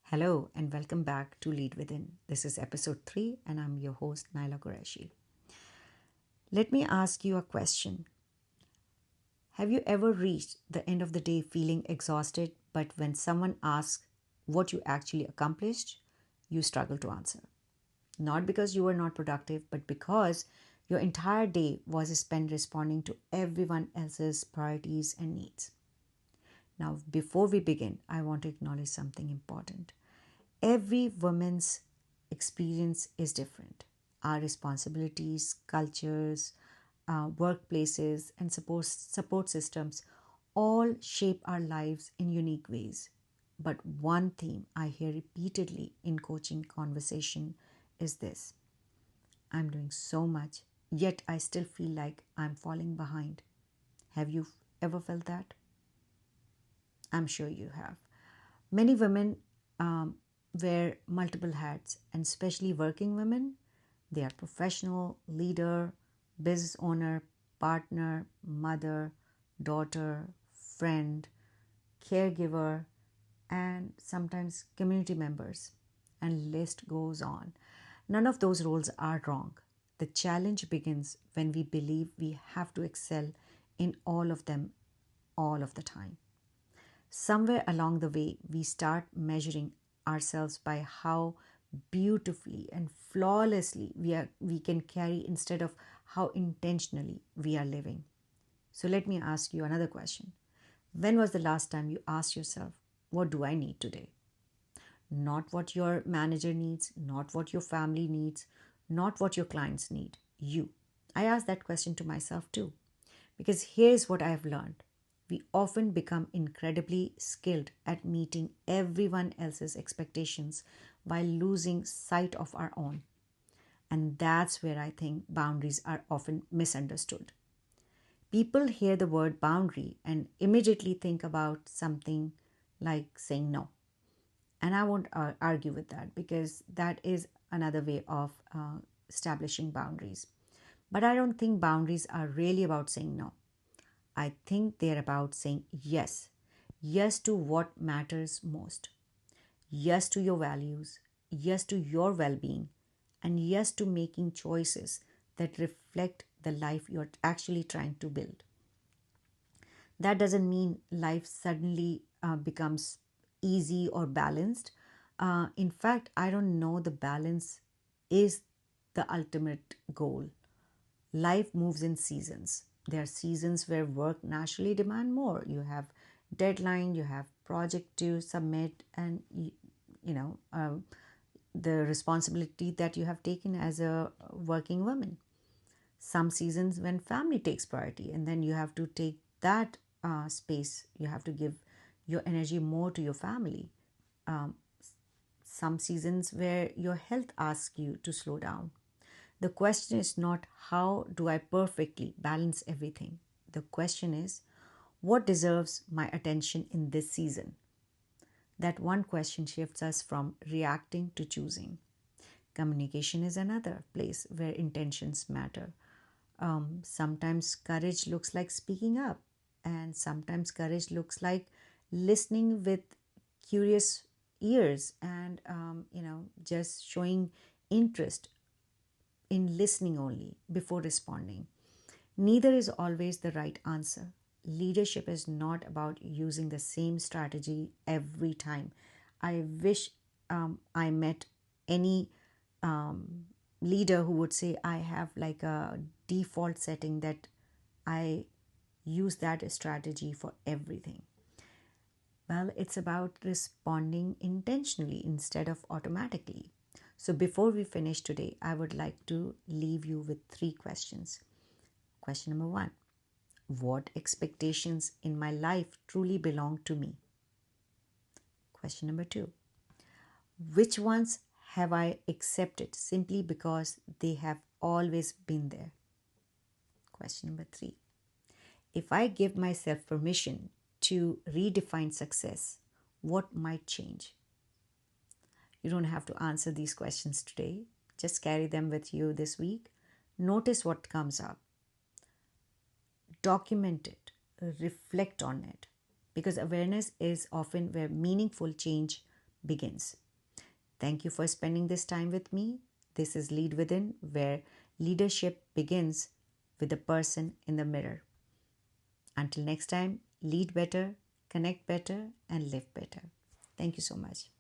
Hello and welcome back to Lead Within. This is episode 3 and I'm your host Naila Qureshi. Let me ask you a question. Have you ever reached the end of the day feeling exhausted, but when someone asks what you actually accomplished, you struggle to answer? Not because you were not productive, but because your entire day was spent responding to everyone else's priorities and needs. Now, before we begin, I want to acknowledge something important. Every woman's experience is different. Our responsibilities, cultures, workplaces, and support systems all shape our lives in unique ways. But one theme I hear repeatedly in coaching conversation is this: I'm doing so much, yet I still feel like I'm falling behind. Have you ever felt that? I'm sure you have. Many women wear multiple hats, and especially working women. They are professional, leader, business owner, partner, mother, daughter, friend, caregiver, and sometimes community members. And list goes on. None of those roles are wrong. The challenge begins when we believe we have to excel in all of them all of the time. Somewhere along the way, we start measuring ourselves by how beautifully and flawlessly we can carry instead of how intentionally we are living. So let me ask you another question. When was the last time you asked yourself, what do I need today? Not what your manager needs, not what your family needs, not what your clients need. You. I asked that question to myself too. Because here's what I have learned: we often become incredibly skilled at meeting everyone else's expectations while losing sight of our own. And that's where I think boundaries are often misunderstood. People hear the word boundary and immediately think about something like saying no. And I won't argue with that, because that is another way of establishing boundaries. But I don't think boundaries are really about saying no. I think they're about saying yes. Yes to what matters most. Yes to your values. Yes to your well being. And yes to making choices that reflect the life you're actually trying to build. That doesn't mean life suddenly becomes easy or balanced. In fact, I don't know the balance is the ultimate goal. Life moves in seasons. There are seasons where work naturally demand more. You have deadline, you have project to submit, and you know the responsibility that you have taken as a working woman. Some seasons when family takes priority, and then you have to take that space. You have to give your energy more to your family. Um, some seasons where your health asks you to slow down. The question is not how do I perfectly balance everything. The question is what deserves my attention in this season. That one question shifts us from reacting to choosing. Communication is another place where intentions matter. Sometimes courage looks like speaking up, and sometimes courage looks like listening with curious ears and just showing interest in listening only before responding. Neither is always the right answer. Leadership is not about using the same strategy every time. I wish I met any um, leader who would say, I have like a default setting that I use that strategy for everything. Well, it's about responding intentionally instead of automatically. So, before we finish today, I would like to leave you with 3 questions. Question number 1: what expectations in my life truly belong to me? Question number 2: which ones have I accepted simply because they have always been there? Question number 3: if I give myself permission to redefine success, what might change? You don't have to answer these questions today. Just carry them with you this week. Notice what comes up. Document it. Reflect on it. Because awareness is often where meaningful change begins. Thank you for spending this time with me. This is Lead Within, where leadership begins with the person in the mirror. Until next time, lead better, connect better, and live better. Thank you so much.